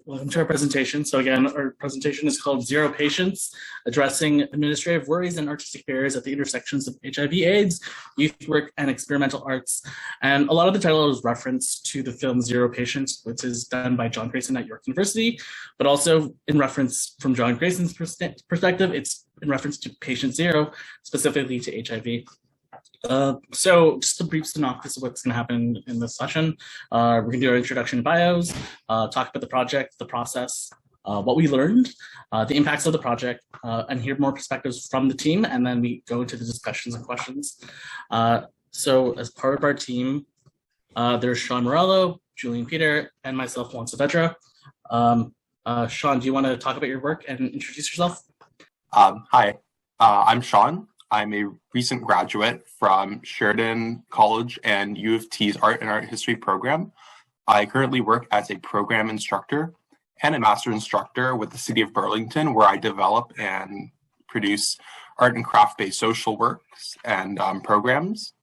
Welcome to our presentation. So again, our presentation is called Zero Patients, Addressing Administrative Worries and Artistic Barriers at the Intersections of HIV/AIDS, Youth Work, and Experimental Arts. And a lot of the title is reference to the film Zero Patients, which is done by John Grayson at York University, but also in reference from John Grayson's perspective, it's in reference to patient zero, specifically to HIV. So just a brief synopsis of what's going to happen in this session. We're going to do our introduction to bios, talk about the project, the process, what we learned, the impacts of the project, and hear more perspectives from the team, and then we go into the discussions and questions. So as part of our team, there's Sean Morello, Julian Peter, and myself, Juan Saavedra. Sean, do you want to talk about your work and introduce yourself? Hi, I'm Sean. I'm a recent graduate from Sheridan College and U of T's Art and Art History program. I currently work as a program instructor and a master instructor with the City of Burlington, where I develop and produce art and craft-based social works and programs.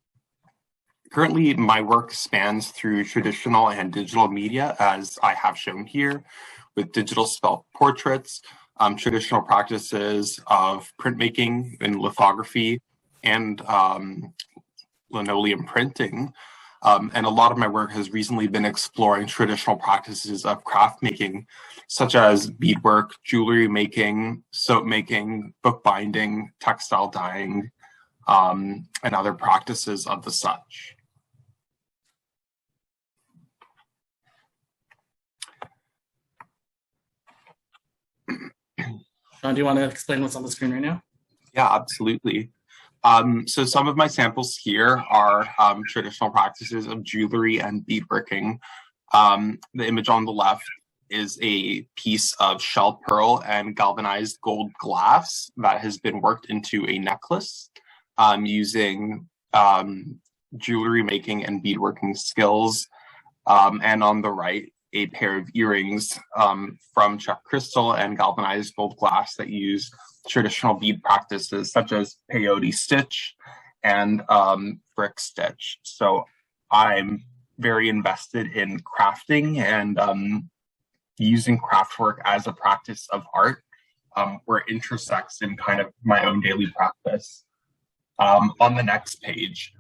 Currently, my work spans through traditional and digital media, as I have shown here, with digital self-portraits, traditional practices of printmaking and lithography and linoleum printing. And a lot of my work has recently been exploring traditional practices of craft making, such as beadwork, jewelry making, soap making, bookbinding, textile dyeing, and other practices of the such. Sean, do you want to explain what's on the screen right now? Yeah, absolutely. So some of my samples here are traditional practices of jewelry and beadworking. The image on the left is a piece of shell pearl and galvanized gold glass that has been worked into a necklace using jewelry making and beadworking skills. And on the right, a pair of earrings from Czech crystal and galvanized gold glass that use traditional bead practices such as peyote stitch and brick stitch. So I'm very invested in crafting and using craftwork as a practice of art where it intersects in kind of my own daily practice. On the next page,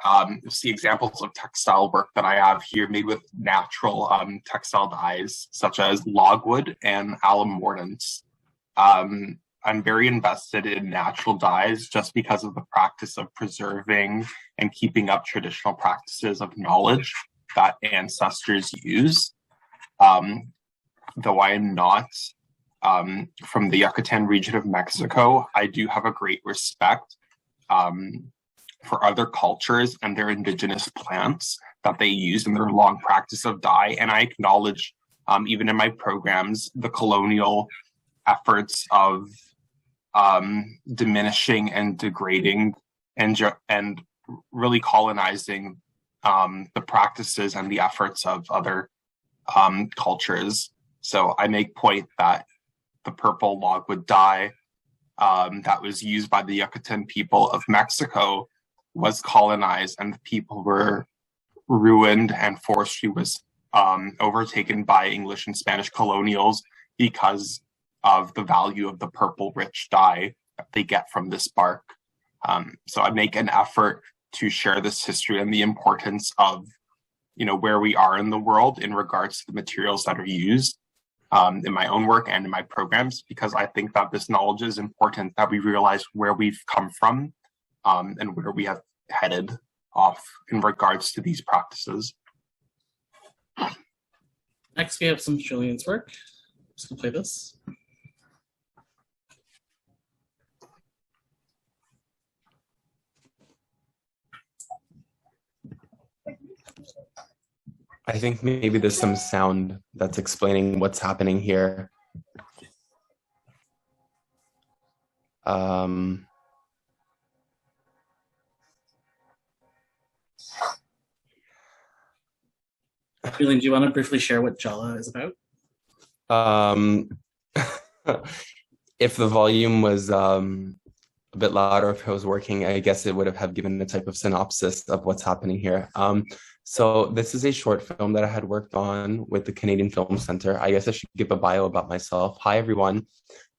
you'll see examples of textile work that I have here made with natural textile dyes, such as logwood and alum mordants. I'm very invested in natural dyes just because of the practice of preserving and keeping up traditional practices of knowledge that ancestors use. Though I am not from the Yucatan region of Mexico, I do have a great respect for other cultures and their indigenous plants that they use in their long practice of dye. And I acknowledge, even in my programs, the colonial efforts of diminishing and degrading and really colonizing the practices and the efforts of other cultures. So I make point that the purple logwood dye that was used by the Yucatan people of Mexico was colonized, and the people were ruined and forestry was overtaken by English and Spanish colonials because of the value of the purple rich dye that they get from this bark. So I make an effort to share this history and the importance of, where we are in the world in regards to the materials that are used in my own work and in my programs, because I think that this knowledge is important, that we realize where we've come from and where we have headed off in regards to these practices. Next, we have some Julian's work. Just gonna play this. I think maybe there's some sound that's explaining what's happening here. Julian, do you want to briefly share what Jala is about? If the volume was a bit louder, if it was working, I guess it would have given a type of synopsis of what's happening here. So this is a short film that I had worked on with the Canadian Film Center. I guess I should give a bio about myself. Hi, everyone.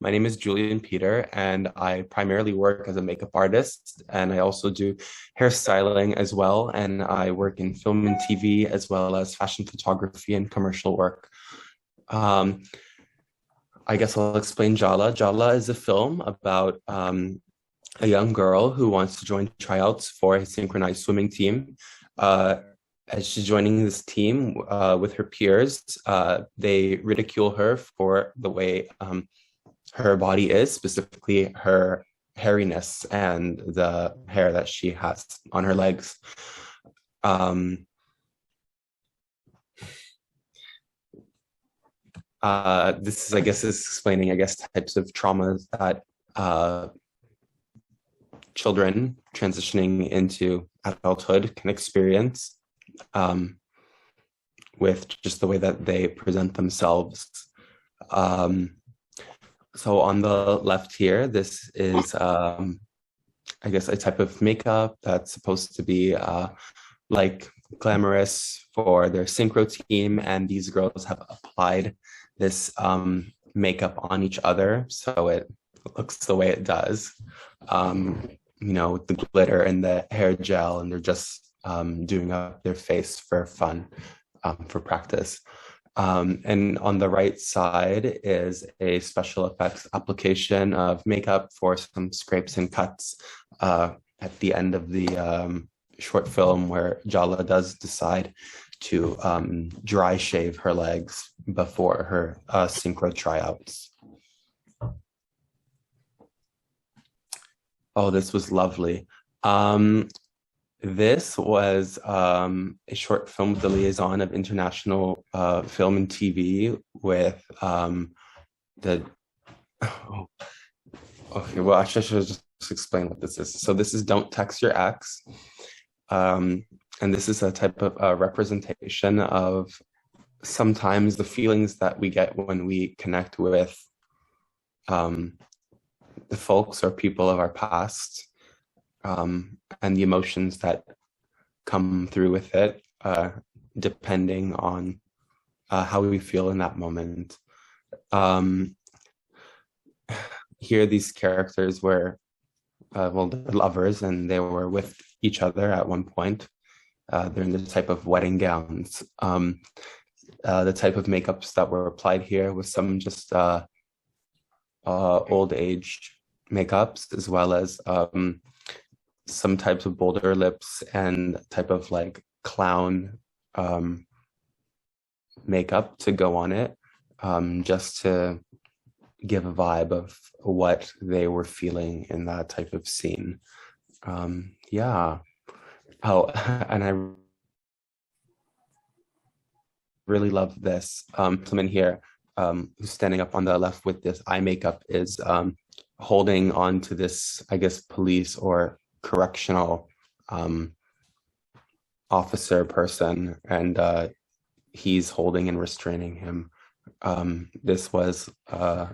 My name is Julian Peter, and I primarily work as a makeup artist, and I also do hairstyling as well. And I work in film and TV, as well as fashion photography and commercial work. I guess I'll explain Jala. Jala is a film about a young girl who wants to join tryouts for a synchronized swimming team. As she's joining this team with her peers, they ridicule her for the way her body is, specifically her hairiness and the hair that she has on her legs. This is, I guess, is explaining, I guess, types of traumas that children transitioning into adulthood can experience with just the way that they present themselves. So on the left here, this is, I guess, a type of makeup that's supposed to be like glamorous for their synchro team, and these girls have applied this makeup on each other so it looks the way it does, you know, with the glitter and the hair gel, and they're just doing up their face for fun, for practice. And on the right side is a special effects application of makeup for some scrapes and cuts at the end of the short film, where Jala does decide to dry shave her legs before her synchro tryouts. Oh, this was lovely. This was a short film with the liaison of international film and TV with the, oh, okay, well, actually, I should just explain what this is. So this is Don't Text Your Ex. And this is a type of representation of sometimes the feelings that we get when we connect with the folks or people of our past, and the emotions that come through with it, depending on how we feel in that moment. Here, these characters were, well, they're lovers, and they were with each other at one point. They're in the type of wedding gowns. The type of makeups that were applied here was some just old age makeups, as well as some types of bolder lips and type of like clown makeup to go on it, just to give a vibe of what they were feeling in that type of scene. Yeah. Oh, and I really love this. Someone here who's standing up on the left with this eye makeup is holding on to this, I guess, police or correctional officer person, and he's holding and restraining him. This was, I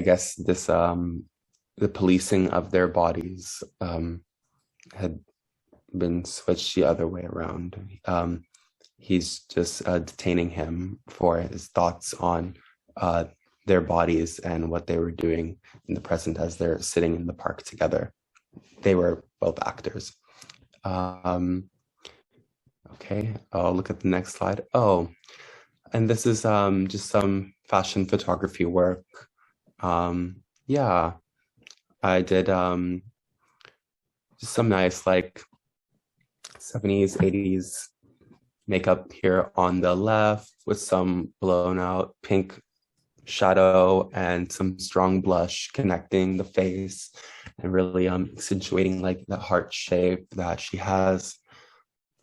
guess, this the policing of their bodies had been switched the other way around. He's just detaining him for his thoughts on their bodies and what they were doing in the present as they're sitting in the park together. They were both actors. Okay, I'll look at the next slide. Oh, and this is just some fashion photography work. Yeah, I did just some nice like 70s, 80s makeup here on the left with some blown out pink shadow and some strong blush connecting the face and really accentuating like the heart shape that she has.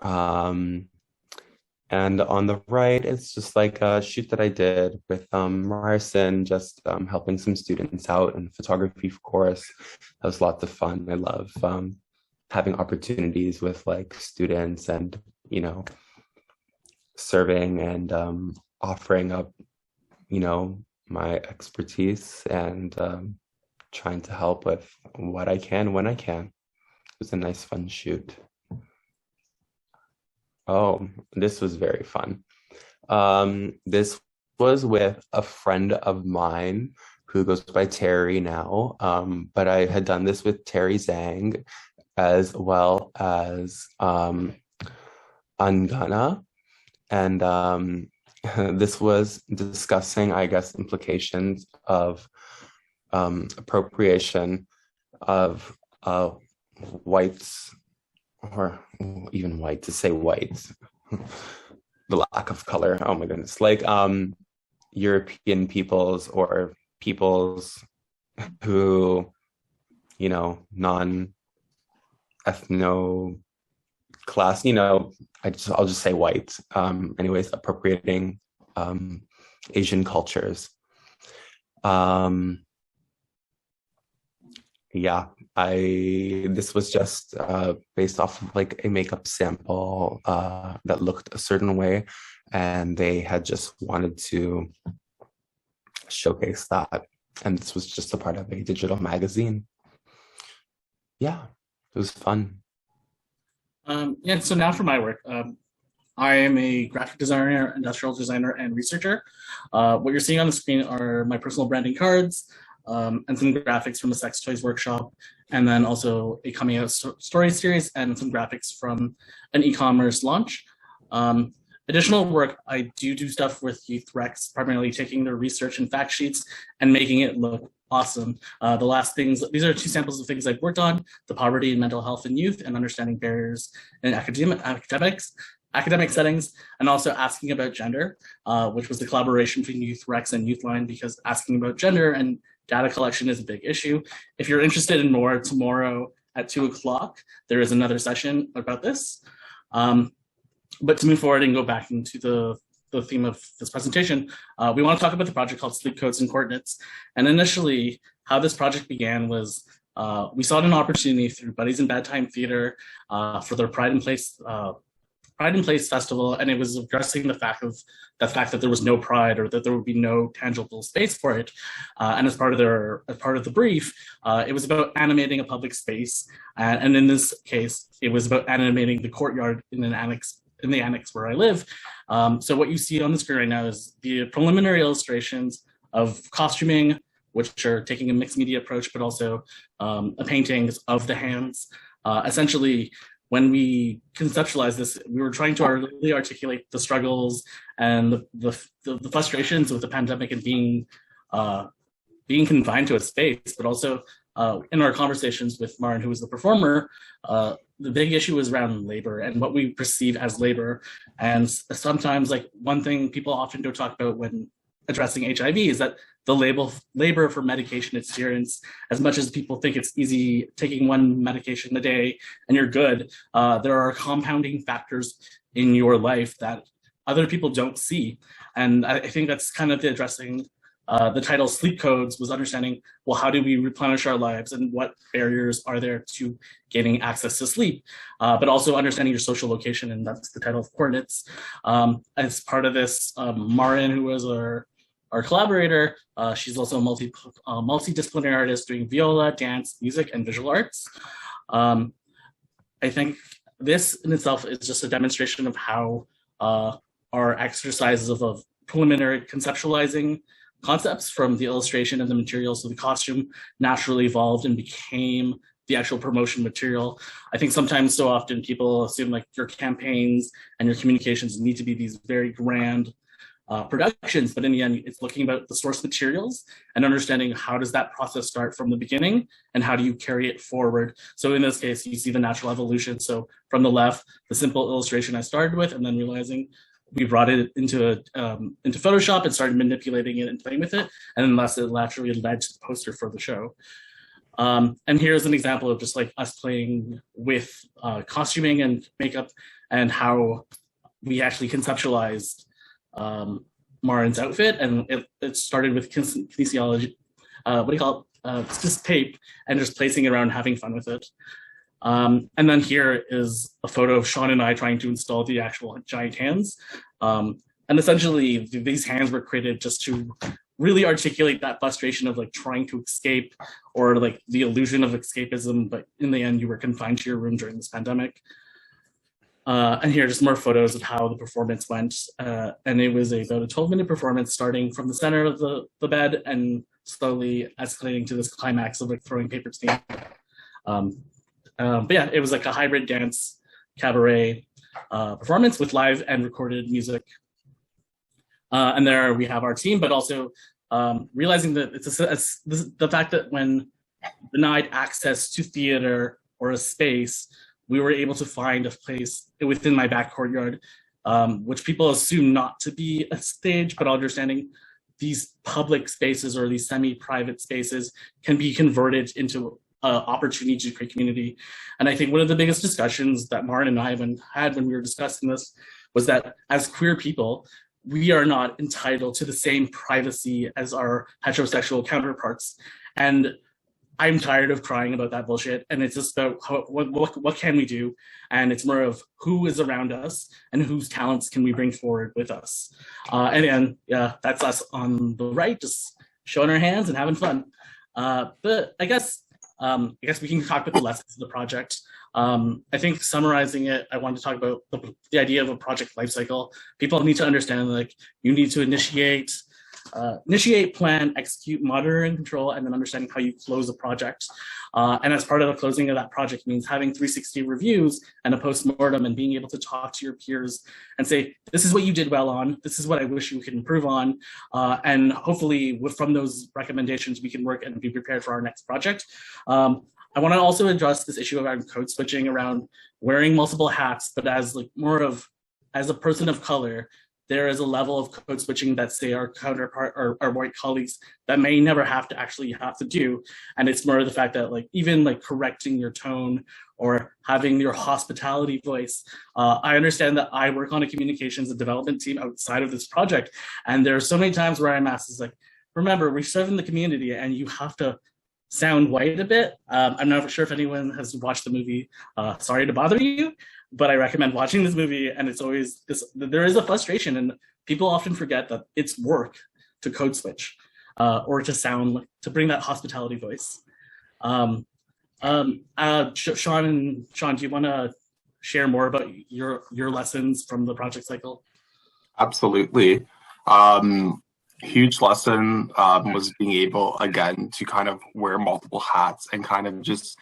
And on the right, it's just like a shoot that I did with Ryerson, just helping some students out in photography, of course. That was lots of fun. I love having opportunities with like students and, you know, serving and offering up, you know, my expertise and trying to help with what I can when I can. It was a nice, fun shoot. Oh, this was very fun. This was with a friend of mine who goes by Terry now. But I had done this with Terry Zhang as well as Angana. And this was discussing, I guess, implications of appropriation of whites, or even white, to say white, the lack of color, oh my goodness, like European peoples or peoples who, you know, non-ethno class, you know, I'll just say white, anyways, appropriating Asian cultures. Yeah, this was just based off of like a makeup sample that looked a certain way, and they had just wanted to showcase that, and this was just a part of a digital magazine. Yeah, it was fun. Yeah, so now for my work. I am a graphic designer, industrial designer, and researcher. What you're seeing on the screen are my personal branding cards, and some graphics from a sex toys workshop, and then also a coming out story series and some graphics from an e-commerce launch. Additional work, I do stuff with youth recs, primarily taking their research and fact sheets and making it look awesome. The last things, these are two samples of things I've worked on: the poverty and mental health in youth, and understanding barriers in academic settings, and also asking about gender, which was the collaboration between Youth Rex and Youthline, because asking about gender and data collection is a big issue. If you're interested in more, tomorrow at 2 o'clock, there is another session about this. But to move forward and go back into the theme of this presentation, we want to talk about the project called Sleep Codes and Coordinates. And initially, how this project began was we saw an opportunity through Buddies in Bad Time Theater for their Pride in Place festival, and it was addressing the fact that there was no pride, or that there would be no tangible space for it. And as part of the brief, it was about animating a public space, and in this case, it was about animating the courtyard in the annex where I live. So what you see on the screen right now is the preliminary illustrations of costuming, which are taking a mixed media approach, but also paintings of the hands. Essentially, when we conceptualized this, we were trying to really articulate the struggles and the frustrations with the pandemic and being confined to a space, but also in our conversations with Marin, who was the performer, the big issue was around labor and what we perceive as labor. And sometimes, like, one thing people often don't talk about when addressing HIV is that the labor for medication adherence, as much as people think it's easy taking one medication a day and you're good, there are compounding factors in your life that other people don't see. And I think that's kind of the addressing the title Sleep Codes, was understanding, well, how do we replenish our lives and what barriers are there to gaining access to sleep, but also understanding your social location, and that's the title of Coordinates. As part of this, Marin, who was our collaborator, she's also a multidisciplinary artist doing viola, dance, music, and visual arts. I think this in itself is just a demonstration of how our exercises of preliminary conceptualizing concepts from the illustration and the materials of the costume naturally evolved and became the actual promotion material. I think sometimes, so often, people assume like your campaigns and your communications need to be these very grand productions, but in the end, it's looking about the source materials and understanding how does that process start from the beginning and how do you carry it forward. So in this case, you see the natural evolution. So from the left, the simple illustration I started with, and then realizing we brought it into Photoshop and started manipulating it and playing with it, and then it naturally led to the poster for the show. And here's an example of just like us playing with costuming and makeup and how we actually conceptualized Marin's outfit, and it started with kinesiology, it's just tape, and just placing it around, having fun with it. And then here is a photo of Sean and I trying to install the actual giant hands. And essentially, these hands were created just to really articulate that frustration of like trying to escape, or like the illusion of escapism, but in the end, you were confined to your room during this pandemic. And here are just more photos of how the performance went. And it was about a 12-minute performance starting from the center of the bed and slowly escalating to this climax of like throwing paper to the but yeah, it was like a hybrid dance cabaret performance with live and recorded music. And there we have our team, but also realizing that it's the fact that when denied access to theater or a space, we were able to find a place within my back courtyard, which people assume not to be a stage, but understanding these public spaces or these semi-private spaces can be converted into opportunity to create community. And I think one of the biggest discussions that Martin and I had when we were discussing this was that as queer people, we are not entitled to the same privacy as our heterosexual counterparts. And I'm tired of crying about that bullshit. And it's just about what can we do? And it's more of who is around us and whose talents can we bring forward with us. And then, yeah, that's us on the right, just showing our hands and having fun. But I guess we can talk about the lessons of the project. I think summarizing it, I wanted to talk about the idea of a project lifecycle. People need to understand, like, you need to initiate, plan, execute, monitor, and control, and then understanding how you close a project. And as part of the closing of that project means having 360 reviews and a post-mortem and being able to talk to your peers and say, this is what you did well on, this is what I wish you could improve on. And hopefully from those recommendations, we can work and be prepared for our next project. I want to also address this issue around code switching, around wearing multiple hats, but as like more of, as a person of color, there is a level of code switching that, say, our counterpart or our white colleagues that may never have to do. And it's more of the fact that, like, even like correcting your tone or having your hospitality voice. I understand that I work on a communications and development team outside of this project. And there are so many times where I'm asked, is like, remember, we're serving the community and you have to sound white a bit. I'm not sure if anyone has watched the movie Sorry to Bother You, but I recommend watching this movie. And it's always there is a frustration, and people often forget that it's work to code switch or to sound, to bring that hospitality voice. Sean, do you want to share more about your lessons from the project cycle? Absolutely. Huge lesson was being able, again, to kind of wear multiple hats and kind of just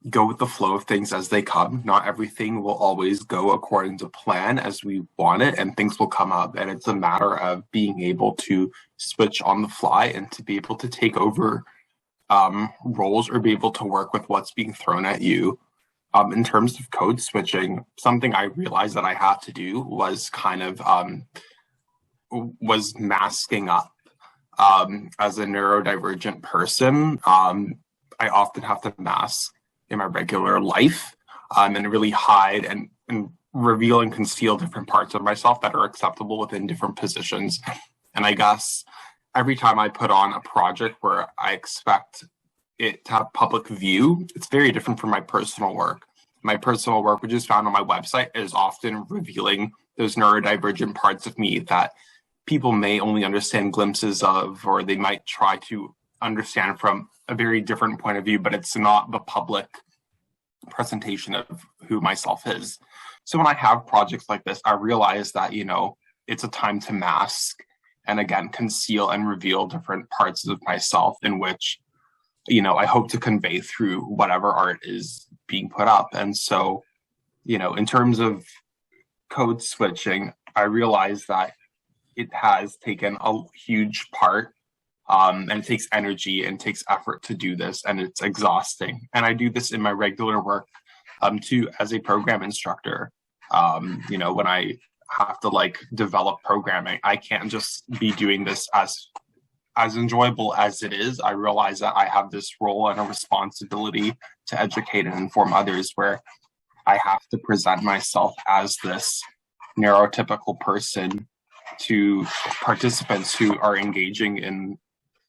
go with the flow of things as they come. Not everything will always go according to plan as we want it, and things will come up. And it's a matter of being able to switch on the fly and to be able to take over roles or be able to work with what's being thrown at you. In terms of code switching, something I realized that I had to do was kind of was masking up. As a neurodivergent person, I often have to mask in my regular life and really hide and reveal and conceal different parts of myself that are acceptable within different positions. And I guess every time I put on a project where I expect it to have public view, it's very different from my personal work. My personal work, which is found on my website, is often revealing those neurodivergent parts of me that people may only understand glimpses of, or they might try to understand from a very different point of view, but it's not the public presentation of who myself is. So when I have projects like this, I realize that, it's a time to mask and, again, conceal and reveal different parts of myself in which, I hope to convey through whatever art is being put up. And so, in terms of code switching, I realize that it has taken a huge part, and it takes energy and takes effort to do this, and it's exhausting. And I do this in my regular work too, as a program instructor. When I have to develop programming, I can't just be doing this as enjoyable as it is. I realize that I have this role and a responsibility to educate and inform others, where I have to present myself as this neurotypical person to participants who are engaging in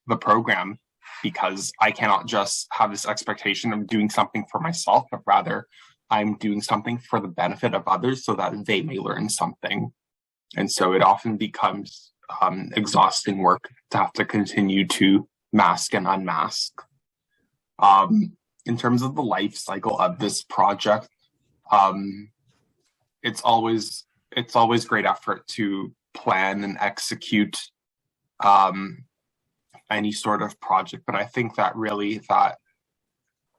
the program, because I cannot just have this expectation of doing something for myself, but rather I'm doing something for the benefit of others so that they may learn something. And so it often becomes exhausting work to have to continue to mask and unmask. In terms of the life cycle of this project, it's always great effort to plan and execute any sort of project. But I think that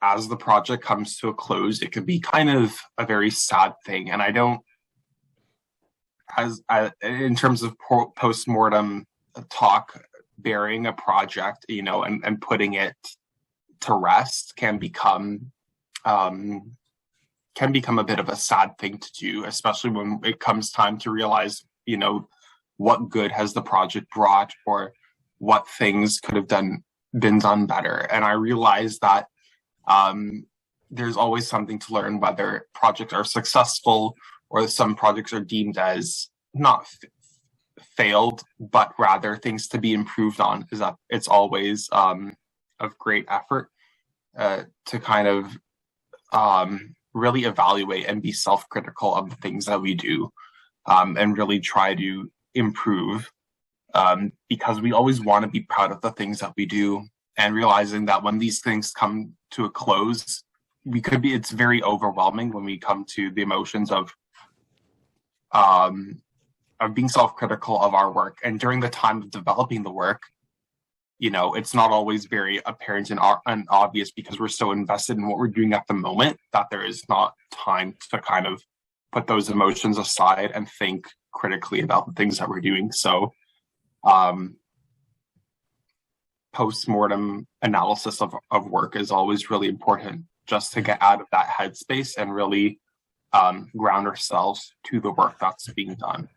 as the project comes to a close, it could be kind of a very sad thing. And in terms of post-mortem talk, burying a project, and putting it to rest can become a bit of a sad thing to do, especially when it comes time to realize, what good has the project brought, or what things could have been done better. And I realized that there's always something to learn, whether projects are successful or some projects are deemed as not failed, but rather things to be improved on. Is that it's always of great effort to kind of really evaluate and be self-critical of the things that we do, and really try to improve, because we always want to be proud of the things that we do, and realizing that when these things come to a close, it's very overwhelming when we come to the emotions of being self-critical of our work. And during the time of developing the work, it's not always very apparent and obvious, because we're so invested in what we're doing at the moment that there is not time to kind of put those emotions aside and think critically about the things that we're doing. So post-mortem analysis of work is always really important, just to get out of that headspace and really ground ourselves to the work that's being done.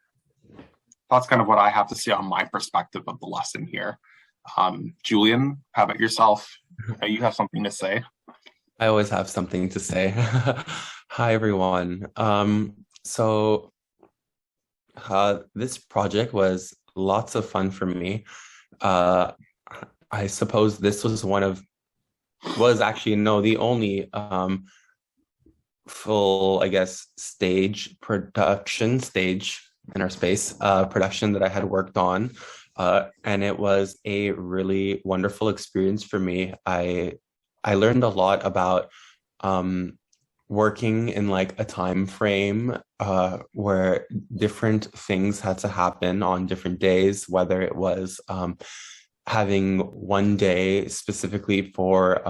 That's kind of what I have to say on my perspective of the lesson here. Julian, how about yourself? You have something to say? I always have something to say. Hi, everyone. So this project was lots of fun for me. I suppose this was the only full, production that I had worked on. And it was a really wonderful experience for me. I learned a lot about working in like a time frame where different things had to happen on different days, whether it was having one day specifically for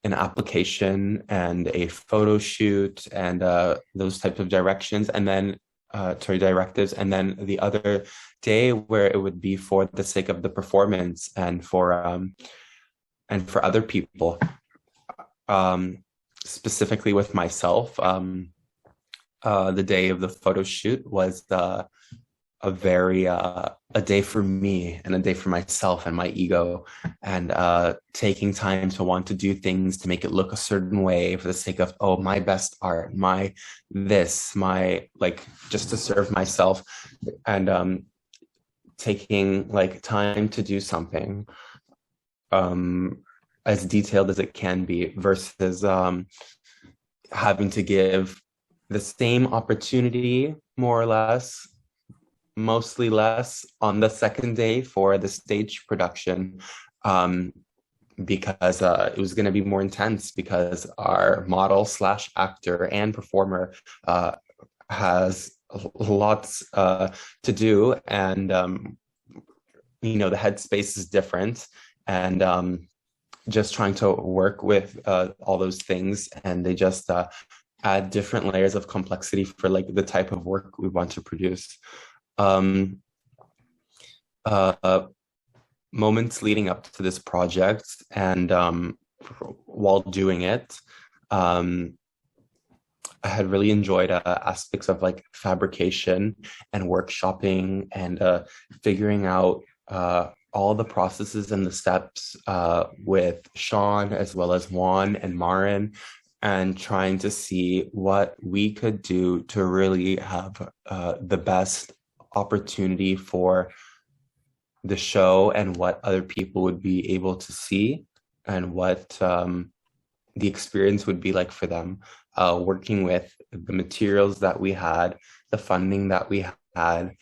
an application and a photo shoot and those types of directives, and then the other day where it would be for the sake of the performance and for other people. Specifically with myself, the day of the photo shoot was a day for me and a day for myself and my ego, and taking time to want to do things to make it look a certain way for the sake of, my best art, just to serve myself, and taking like time to do something as detailed as it can be, versus having to give the same opportunity, more or less, mostly less, on the second day for the stage production, because it was going to be more intense, because our model / actor and performer has lots to do, and the headspace is different, and just trying to work with all those things, and they just add different layers of complexity for like the type of work we want to produce. Moments leading up to this project and while doing it, I had really enjoyed aspects of like fabrication and workshopping, and figuring out all the processes and the steps with Sean as well as Juan and Marin, and trying to see what we could do to really have the best opportunity for the show, and what other people would be able to see, and what the experience would be like for them, working with the materials that we had, the funding that we had,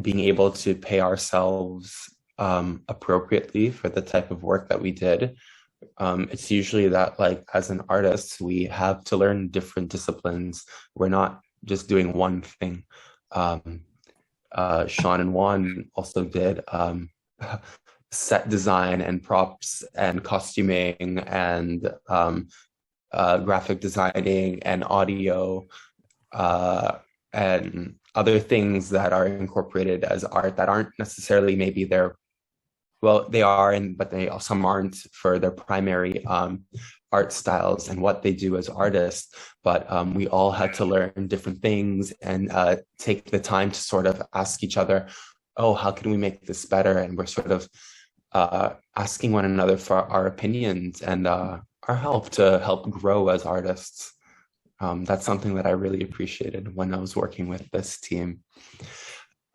being able to pay ourselves appropriately for the type of work that we did, it's usually that, like, as an artist, we have to learn different disciplines. We're not just doing one thing. Sean and Juan also did set design and props and costuming and graphic designing and audio and other things that are incorporated as art that aren't necessarily maybe their, well, they are, but some aren't for their primary art styles and what they do as artists. But we all had to learn different things and take the time to sort of ask each other, oh, how can we make this better? And we're sort of asking one another for our opinions and our help to help grow as artists. That's something that I really appreciated when I was working with this team.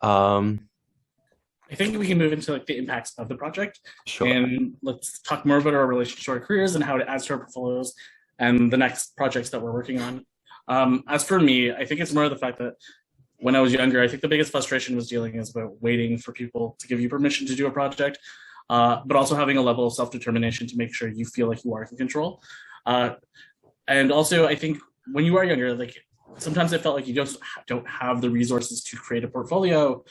I think we can move into like the impacts of the project. Sure. And let's talk more about our relation to our careers and how it adds to our portfolios and the next projects that we're working on. As for me, I think it's more of the fact that when I was younger, I think the biggest frustration was dealing is about waiting for people to give you permission to do a project, but also having a level of self-determination to make sure you feel like you are in control. And also, I think when you are younger, like sometimes I felt like you just don't have the resources to create a portfolio.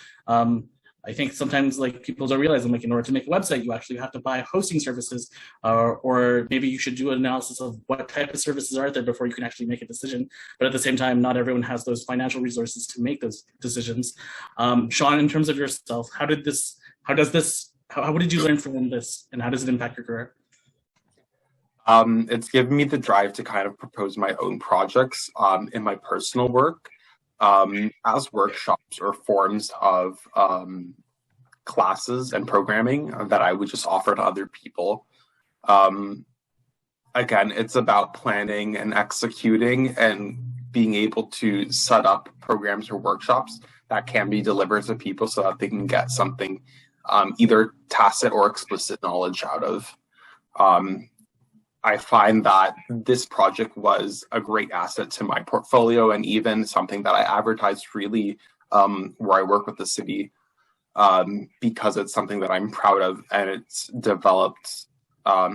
I think sometimes like people don't realize, like in order to make a website, you actually have to buy hosting services, or maybe you should do an analysis of what type of services are there before you can actually make a decision. But at the same time, not everyone has those financial resources to make those decisions. Sean, in terms of yourself, what did you learn from this, and how does it impact your career? It's given me the drive to kind of propose my own projects in my personal work. As workshops or forms of classes and programming that I would just offer to other people. Again, it's about planning and executing and being able to set up programs or workshops that can be delivered to people so that they can get something, either tacit or explicit knowledge out of. I find that this project was a great asset to my portfolio and even something that I advertised freely where I work with the city because it's something that I'm proud of, and it's developed,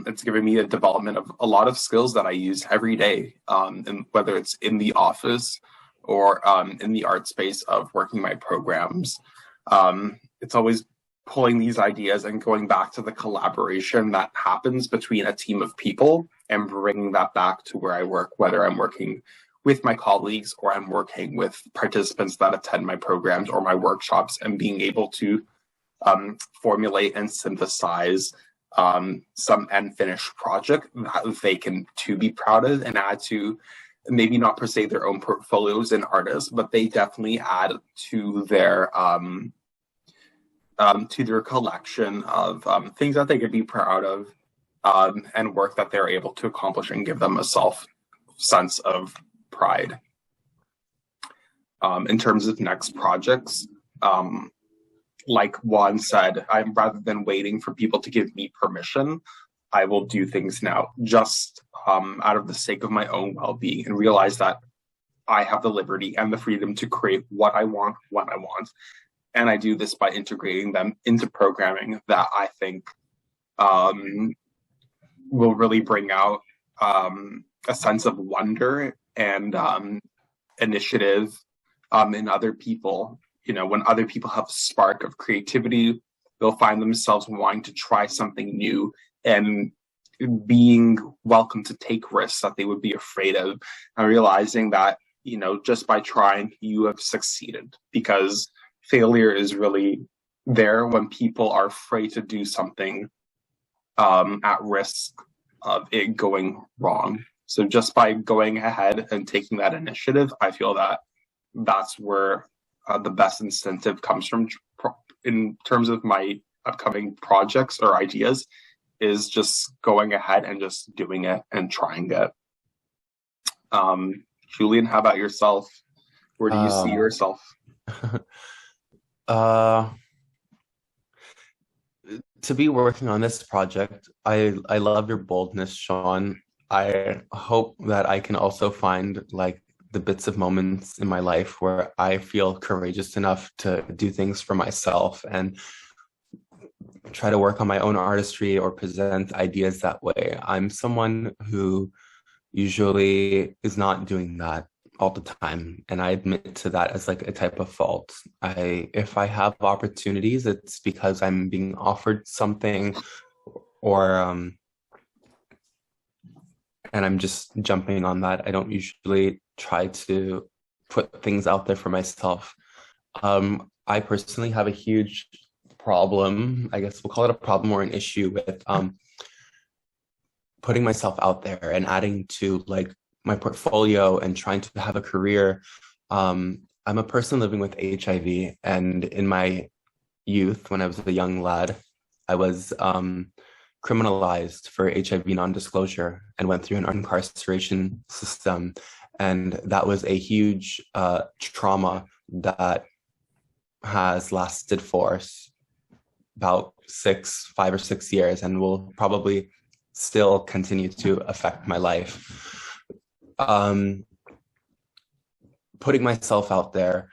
it's given me a development of a lot of skills that I use every day, and whether it's in the office or in the art space of working my programs. It's always pulling these ideas and going back to the collaboration that happens between a team of people and bringing that back to where I work, whether I'm working with my colleagues or I'm working with participants that attend my programs or my workshops, and being able to formulate and synthesize some end finished project that they can too be proud of and add to, maybe not per se their own portfolios and artists, but they definitely add to their collection of things that they could be proud of, and work that they're able to accomplish and give them a sense of pride. In terms of next projects, like Juan said, rather than waiting for people to give me permission, I will do things now just out of the sake of my own well-being, and realize that I have the liberty and the freedom to create what I want, when I want. And I do this by integrating them into programming that I think will really bring out a sense of wonder and initiative in other people. You know, when other people have a spark of creativity, they'll find themselves wanting to try something new and being welcome to take risks that they would be afraid of, and realizing that, you know, just by trying, you have succeeded, because failure is really there when people are afraid to do something at risk of it going wrong. So just by going ahead and taking that initiative, I feel that that's where the best incentive comes from in terms of my upcoming projects or ideas, is just going ahead and just doing it and trying it. Julian, how about yourself? Where do you see yourself? To be working on this project, I love your boldness, Sean. I hope that I can also find like the bits of moments in my life where I feel courageous enough to do things for myself and try to work on my own artistry or present ideas that way. I'm someone who usually is not doing that all the time, and I admit to that as like a type of fault. If I have opportunities, it's because I'm being offered something, or and I'm just jumping on that. I don't usually try to put things out there for myself. I personally have a huge problem, I guess we'll call it a problem or an issue, with putting myself out there and adding to like my portfolio and trying to have a career. I'm a person living with HIV, and in my youth, when I was a young lad, I was criminalized for HIV non-disclosure and went through an incarceration system. And that was a huge trauma that has lasted for about 5 or 6 years and will probably still continue to affect my life. Putting myself out there,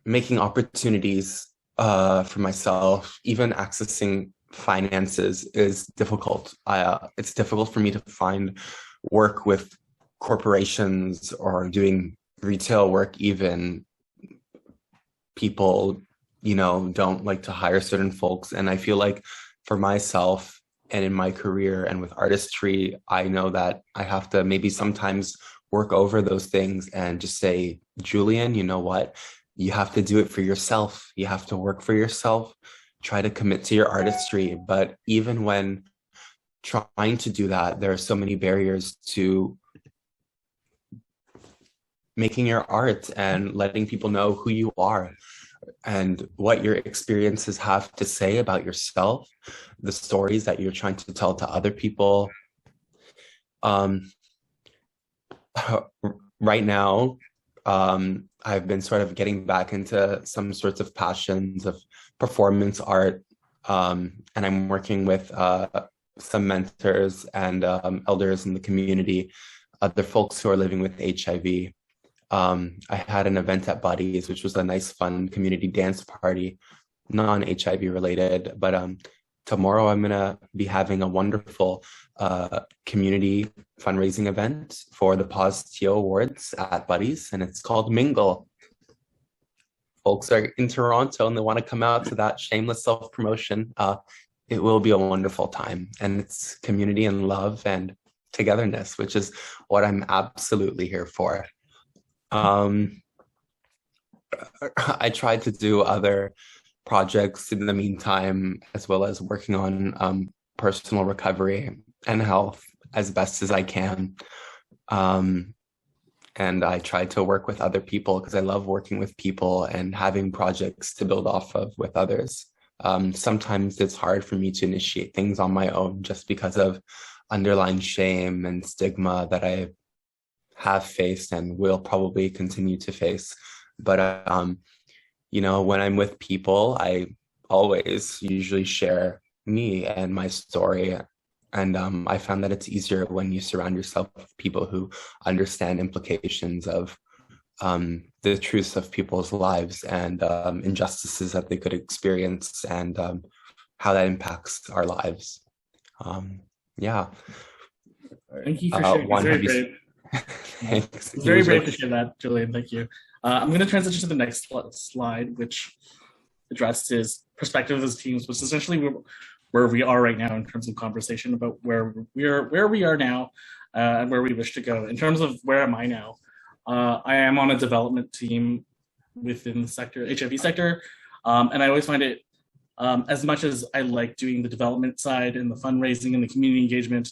making opportunities for myself, even accessing finances is difficult. It's difficult for me to find work with corporations or doing retail work. Even people, don't like to hire certain folks. And I feel like for myself and in my career and with artistry, I know that I have to maybe sometimes work over those things and just say, Julian, you know what? You have to do it for yourself. You have to work for yourself. Try to commit to your artistry. But even when trying to do that, there are so many barriers to making your art and letting people know who you are and what your experiences have to say about yourself, the stories that you're trying to tell to other people. Right now, I've been sort of getting back into some sorts of passions of performance art, and I'm working with some mentors and elders in the community, other folks who are living with HIV. I had an event at Buddy's, which was a nice, fun community dance party, non-HIV related. But tomorrow I'm going to be having a wonderful community fundraising event for the POS-TO Awards at Buddy's, and it's called Mingle. Folks are in Toronto and they want to come out to that shameless self-promotion. It will be a wonderful time, and it's community and love and togetherness, which is what I'm absolutely here for. I tried to do other projects in the meantime, as well as working on personal recovery and health as best as I can. And I tried to work with other people because I love working with people and having projects to build off of with others. Sometimes it's hard for me to initiate things on my own just because of underlying shame and stigma that I have faced and will probably continue to face. But, when I'm with people, I always usually share me and my story. And I found that it's easier when you surround yourself with people who understand implications of the truths of people's lives and injustices that they could experience and how that impacts our lives. Yeah. Thank you for sharing. It's very brave. Thanks. It's very brave to share that, Julian. Thank you. I'm going to transition to the next slide, which addresses perspective as teams, which is essentially where we are right now in terms of conversation about where we are now and where we wish to go. In terms of where am I now, I am on a development team within the sector, HIV sector, and I always find it, as much as I like doing the development side and the fundraising and the community engagement,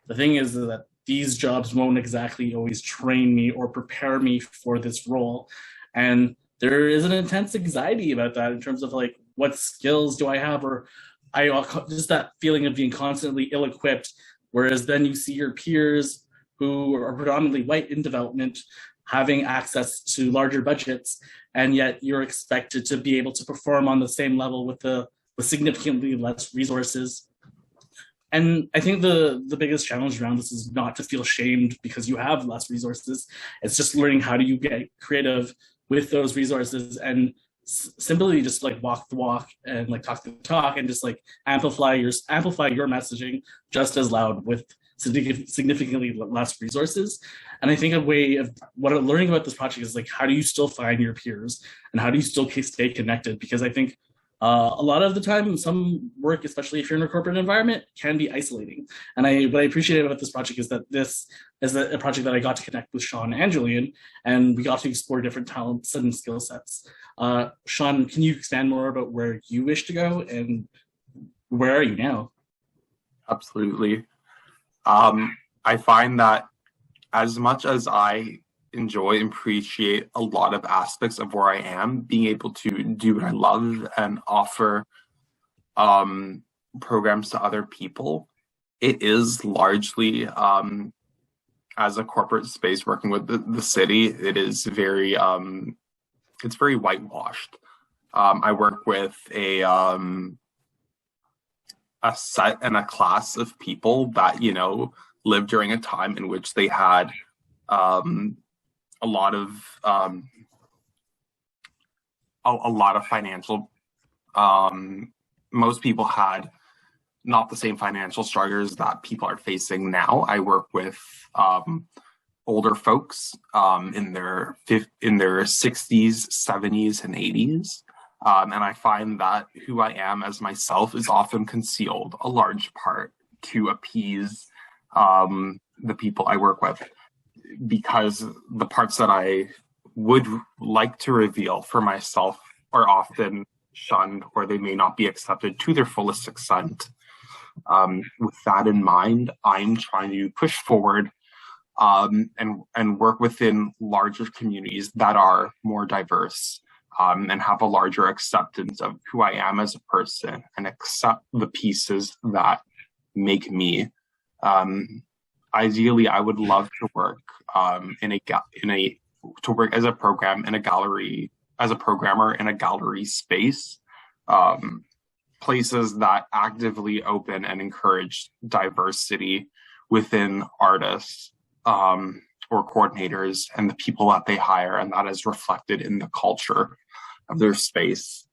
the thing is that these jobs won't exactly always train me or prepare me for this role. And there is an intense anxiety about that in terms of like, what skills do I have? Or just that feeling of being constantly ill-equipped, whereas then you see your peers who are predominantly white in development having access to larger budgets, and yet you're expected to be able to perform on the same level with significantly less resources. And I think the biggest challenge around this is not to feel shamed because you have less resources. It's just learning how do you get creative with those resources and simply just like walk the walk and like talk the talk and just like amplify your messaging just as loud with significantly less resources. And I think a way of what I'm learning about this project is like, how do you still find your peers and how do you still stay connected? Because I think a lot of the time, some work, especially if you're in a corporate environment, can be isolating. And what I appreciate about this project is that this is a project that I got to connect with Sean and Julian, and we got to explore different talents and skill sets. Sean, can you expand more about where you wish to go and where are you now? Absolutely. I find that as much as I enjoy and appreciate a lot of aspects of where I am, being able to do what I love and offer programs to other people, it is largely as a corporate space working with the city, it is very it's very whitewashed. I work with a set and a class of people that, you know, lived during a time in which they had a lot of financial, most people had not the same financial struggles that people are facing now. I work with older folks in their 60s, 70s, and 80s. And I find that who I am as myself is often concealed a large part to appease the people I work with, because the parts that I would like to reveal for myself are often shunned, or they may not be accepted to their fullest extent. With that in mind, I'm trying to push forward and work within larger communities that are more diverse and have a larger acceptance of who I am as a person and accept the pieces that make me. Ideally, I would love to work to work as a programmer in a gallery space, places that actively open and encourage diversity within artists or coordinators and the people that they hire, and that is reflected in the culture of their space,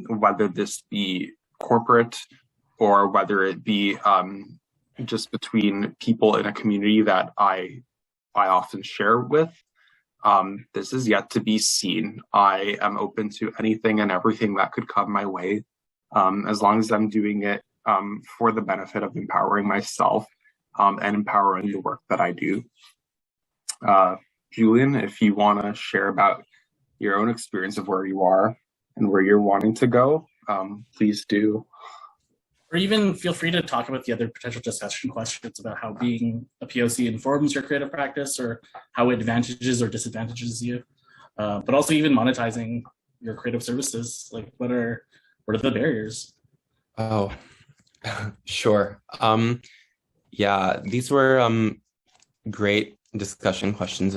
whether this be corporate or whether it be just between people in a community that I often share with. This is yet to be seen. I am open to anything and everything that could come my way, as long as I'm doing it for the benefit of empowering myself and empowering the work that I do. Julian, if you want to share about your own experience of where you are and where you're wanting to go, please do. Or even feel free to talk about the other potential discussion questions about how being a POC informs your creative practice or how it advantages or disadvantages you. But also even monetizing your creative services. Like what are the barriers? Oh, sure. Yeah, these were great discussion questions.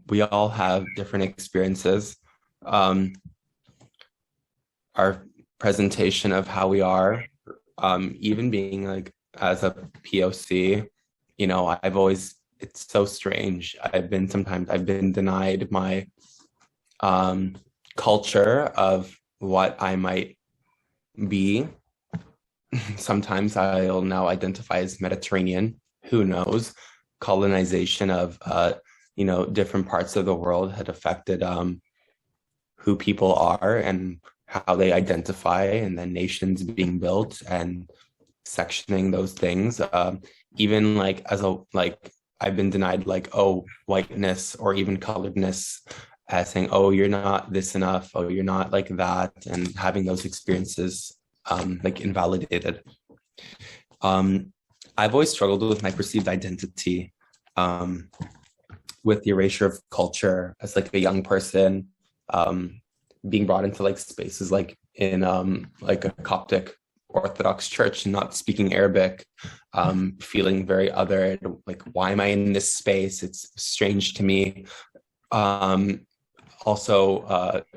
We all have different experiences. Our presentation of how we are, even being like as a POC, you know, it's so strange. I've been denied my culture of what I might be. Sometimes I'll now identify as Mediterranean, who knows? Colonization of you know, different parts of the world had affected who people are and how they identify, and then nations being built and sectioning those things. Even like I've been denied like, oh, whiteness or even coloredness, as saying, oh, you're not this enough, oh, you're not like that, and having those experiences like invalidated. I've always struggled with my perceived identity, with the erasure of culture as like a young person, being brought into like spaces like in like a Coptic Orthodox church, not speaking Arabic, feeling very othered, like, why am I in this space? It's strange to me. Also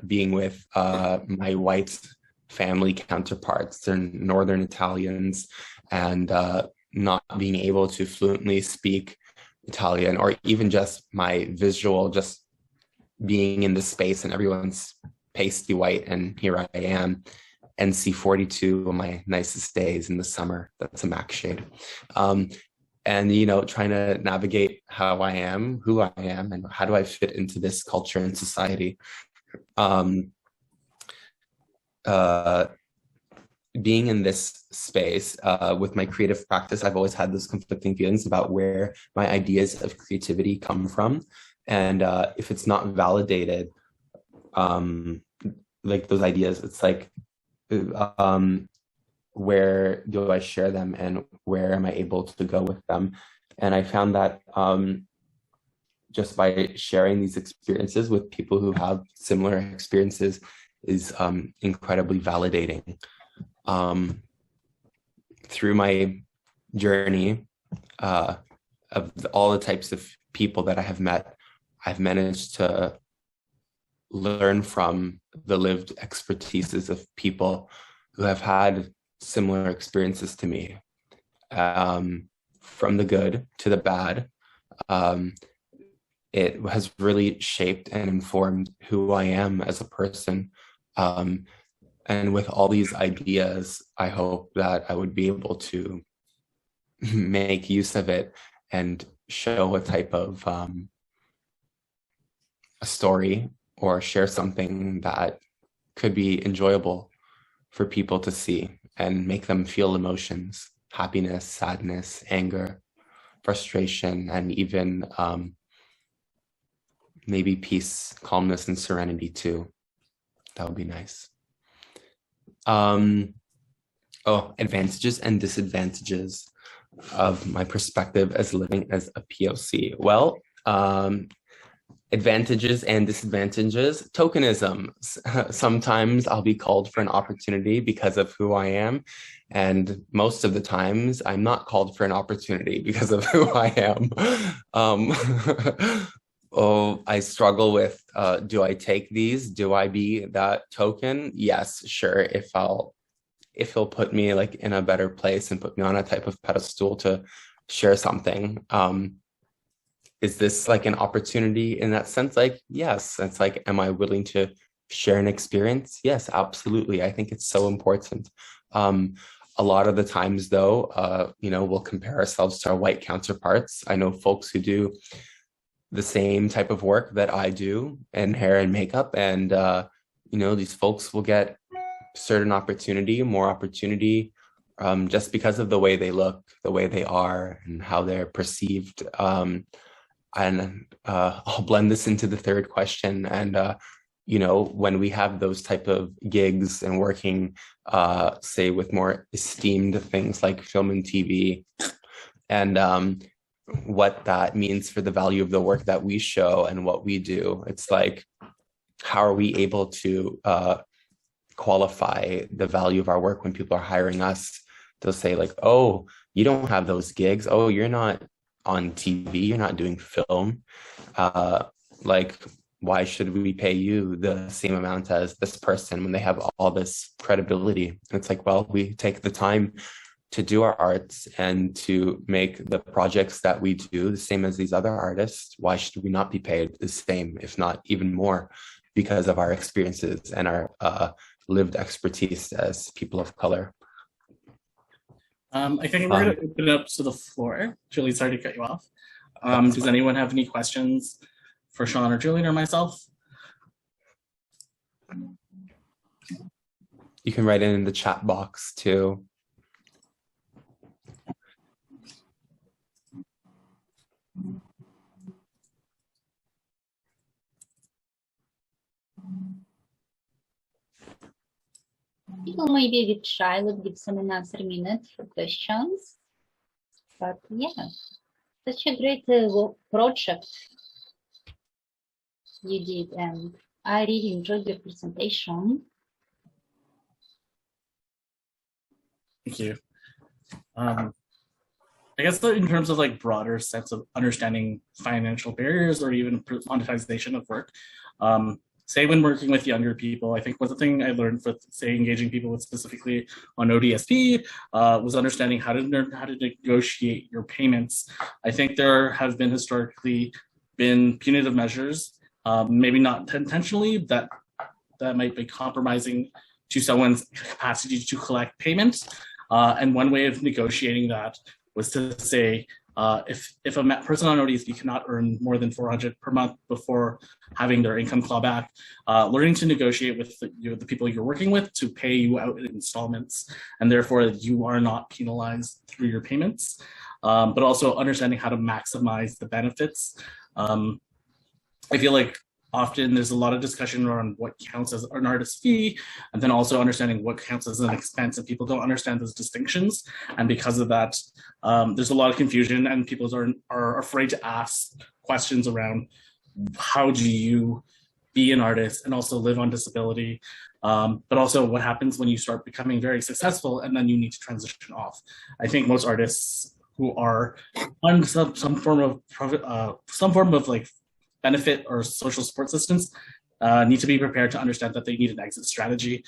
being with my white family counterparts, they're Northern Italians, and not being able to fluently speak Italian, or even just my visual, just being in the space and everyone's pasty white, and here I am, NC42 on my nicest days in the summer. That's a MAC shade. And, you know, trying to navigate how I am, who I am, and how do I fit into this culture and society. Being in this space with my creative practice, I've always had those conflicting feelings about where my ideas of creativity come from. And if it's not validated, like those ideas, it's like, where do I share them and where am I able to go with them? And I found that just by sharing these experiences with people who have similar experiences is incredibly validating. Through my journey of all the types of people that I have met, I've managed to learn from the lived expertises of people who have had similar experiences to me, from the good to the bad. It has really shaped and informed who I am as a person. And with all these ideas, I hope that I would be able to make use of it and show a type of a story or share something that could be enjoyable for people to see and make them feel emotions, happiness, sadness, anger, frustration, and even maybe peace, calmness, and serenity too. That would be nice. Advantages and disadvantages of my perspective as living as a POC. Well, advantages and disadvantages. Tokenism. Sometimes I'll be called for an opportunity because of who I am. And most of the times I'm not called for an opportunity because of who I am. I struggle with, do I take these? Do I be that token? Yes, sure. If he'll put me like in a better place and put me on a type of pedestal to share something. Is this like an opportunity in that sense? Like, yes. It's like, am I willing to share an experience? Yes, absolutely. I think it's so important. A lot of the times though, we'll compare ourselves to our white counterparts. I know folks who do the same type of work that I do in hair and makeup. And, these folks will get certain opportunity, more opportunity, just because of the way they look, the way they are, and how they're perceived. And I'll blend this into the third question. And, when we have those type of gigs and working, say, with more esteemed things like film and TV, and what that means for the value of the work that we show and what we do, it's like, how are we able to qualify the value of our work when people are hiring us? They'll say like, oh, you don't have those gigs. Oh, you're not on TV, you're not doing film. Like, why should we pay you the same amount as this person when they have all this credibility? And it's like, well, we take the time to do our arts and to make the projects that we do the same as these other artists. Why should we not be paid the same, if not even more, because of our experiences and our lived expertise as people of color? I think we're going to open it up to the floor. Julie, sorry to cut you off. Does anyone have any questions for Sean or Julian or myself? You can write it in the chat box too. People may be a bit shy, let's give someone else a minute for questions. But yeah, such a great project you did, and I really enjoyed your presentation. Thank you. I guess that in terms of like broader sense of understanding financial barriers or even monetization of work, say when working with younger people, I think one thing I learned with, say, engaging people with specifically on ODSP was understanding how to negotiate your payments. I think there have been historically punitive measures, maybe not intentionally, that that might be compromising to someone's capacity to collect payment. And one way of negotiating that was to say, if a person on ODSP cannot earn more than $400 per month before having their income claw back, learning to negotiate with the people you're working with to pay you out in installments, and therefore you are not penalized through your payments, but also understanding how to maximize the benefits. I feel like often there's a lot of discussion around what counts as an artist fee, and then also understanding what counts as an expense, and people don't understand those distinctions. And because of that, there's a lot of confusion, and people are afraid to ask questions around how do you be an artist and also live on disability, but also what happens when you start becoming very successful and then you need to transition off. I think most artists who are on some form of like benefit or social support systems need to be prepared to understand that they need an exit strategy,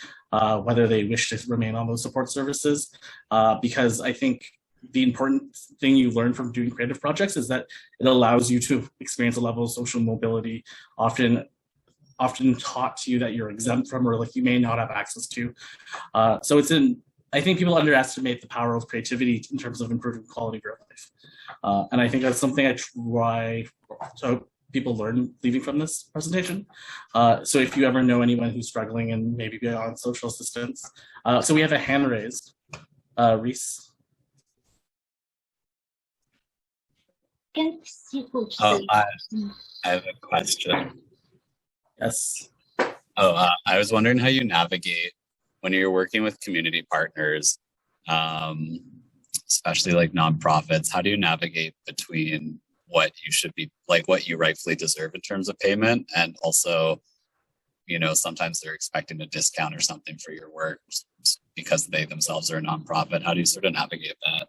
whether they wish to remain on those support services. Because I think the important thing you learn from doing creative projects is that it allows you to experience a level of social mobility, often taught to you that you're exempt from, or like you may not have access to. So I think people underestimate the power of creativity in terms of improving quality of your life. And I think that's something I try to people learn leaving from this presentation. So if you ever know anyone who's struggling and maybe be on social assistance. So we have a hand raised. Reese. I have a question. Yes. I was wondering how you navigate when you're working with community partners, especially like nonprofits. How do you navigate between what you should be, like what you rightfully deserve in terms of payment, and also, you know, sometimes they're expecting a discount or something for your work because they themselves are a nonprofit? How do you sort of navigate that?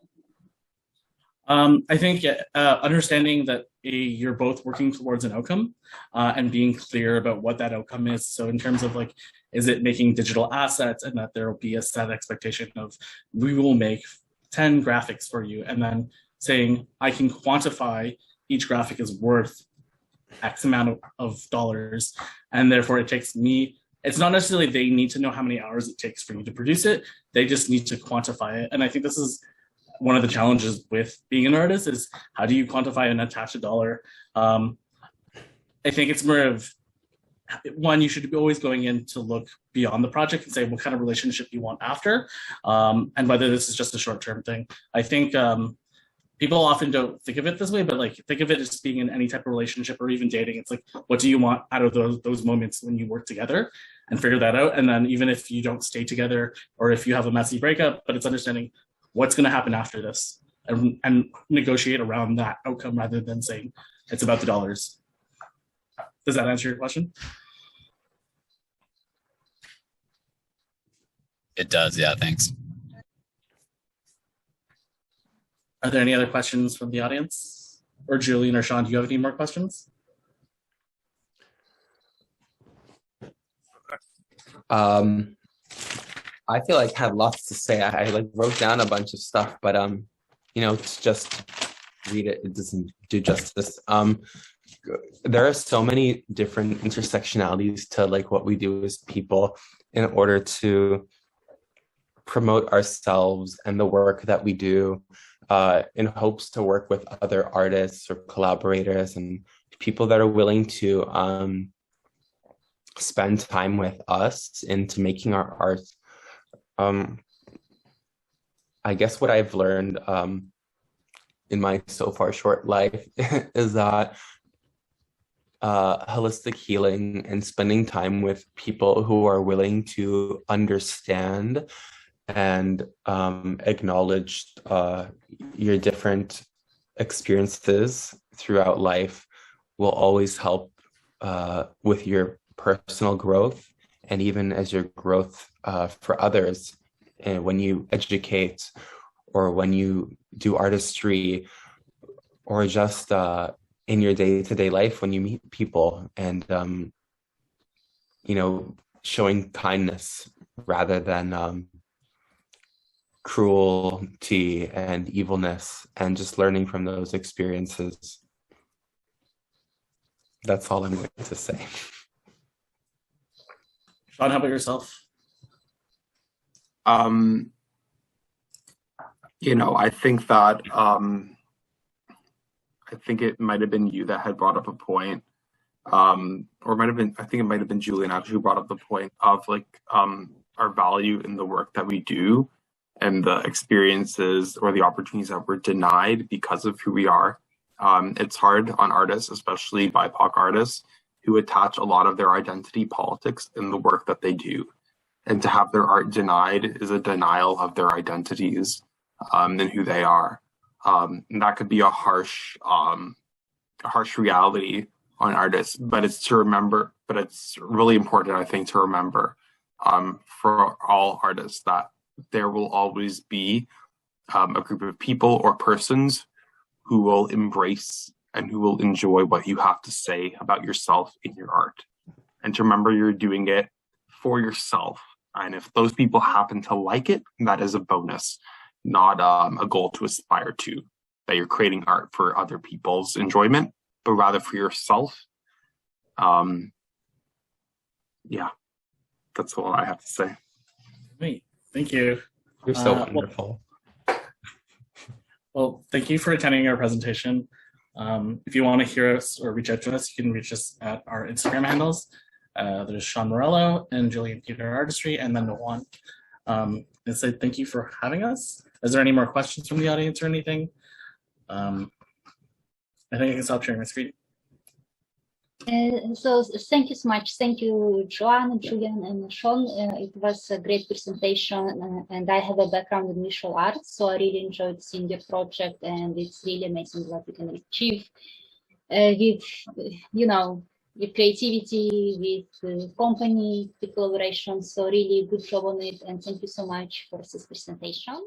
I think understanding that you're both working towards an outcome and being clear about what that outcome is. So in terms of like, is it making digital assets, and that there will be a set expectation of we will make 10 graphics for you, and then saying I can quantify each graphic is worth X amount of dollars, and therefore it takes me, it's not necessarily they need to know how many hours it takes for you to produce it, they just need to quantify it. And I think this is one of the challenges with being an artist, is how do you quantify and attach a dollar? I think it's more of, one, you should be always going in to look beyond the project and say what kind of relationship you want after, and whether this is just a short-term thing. I think people often don't think of it this way, but like think of it as being in any type of relationship or even dating. It's like, what do you want out of those moments when you work together, and figure that out. And then even if you don't stay together, or if you have a messy breakup, but it's understanding what's going to happen after this, and negotiate around that outcome rather than saying it's about the dollars. Does that answer your question? It does, yeah, thanks. Are there any other questions from the audience? Or Julian or Sean, do you have any more questions? I feel like I have lots to say. I like wrote down a bunch of stuff, but you know, to just read it, it doesn't do justice. There are so many different intersectionalities to like what we do as people in order to promote ourselves and the work that we do, in hopes to work with other artists or collaborators and people that are willing to spend time with us into making our art. I guess what I've learned in my so far short life is that holistic healing and spending time with people who are willing to understand and acknowledge your different experiences throughout life will always help with your personal growth, and even as your growth for others. And when you educate, or when you do artistry, or just in your day-to-day life when you meet people, and you know, showing kindness rather than cruelty and evilness, and just learning from those experiences. That's all I'm going to say. Juan, how about yourself? You know, I think that I think it might have been you that had brought up a point, or it might have been, I think it might have been Julian actually who brought up the point of like our value in the work that we do and the experiences or the opportunities that we're denied because of who we are. It's hard on artists, especially BIPOC artists, who attach a lot of their identity politics in the work that they do. And to have their art denied is a denial of their identities and who they are. And that could be a harsh reality on artists, but it's really important, I think, to remember for all artists that there will always be a group of people or persons who will embrace and who will enjoy what you have to say about yourself in your art. And to remember you're doing it for yourself. And if those people happen to like it, that is a bonus, not a goal to aspire to, that you're creating art for other people's enjoyment, but rather for yourself. Yeah, that's all I have to say. Great, thank you. You're so wonderful. Well, thank you for attending our presentation. If you want to hear us or reach out to us, you can reach us at our Instagram handles. There's Sean Morello and Julian Peter Artistry, and then Juan. And so thank you for having us. Is there any more questions from the audience or anything? I think I can stop sharing my screen. So thank you so much. Thank you, Juan, Julian, and Sean. It was a great presentation, and I have a background in visual arts, so I really enjoyed seeing your project, and it's really amazing what we can achieve with, you know, with creativity, with company, with collaboration. So really good job on it, and thank you so much for this presentation.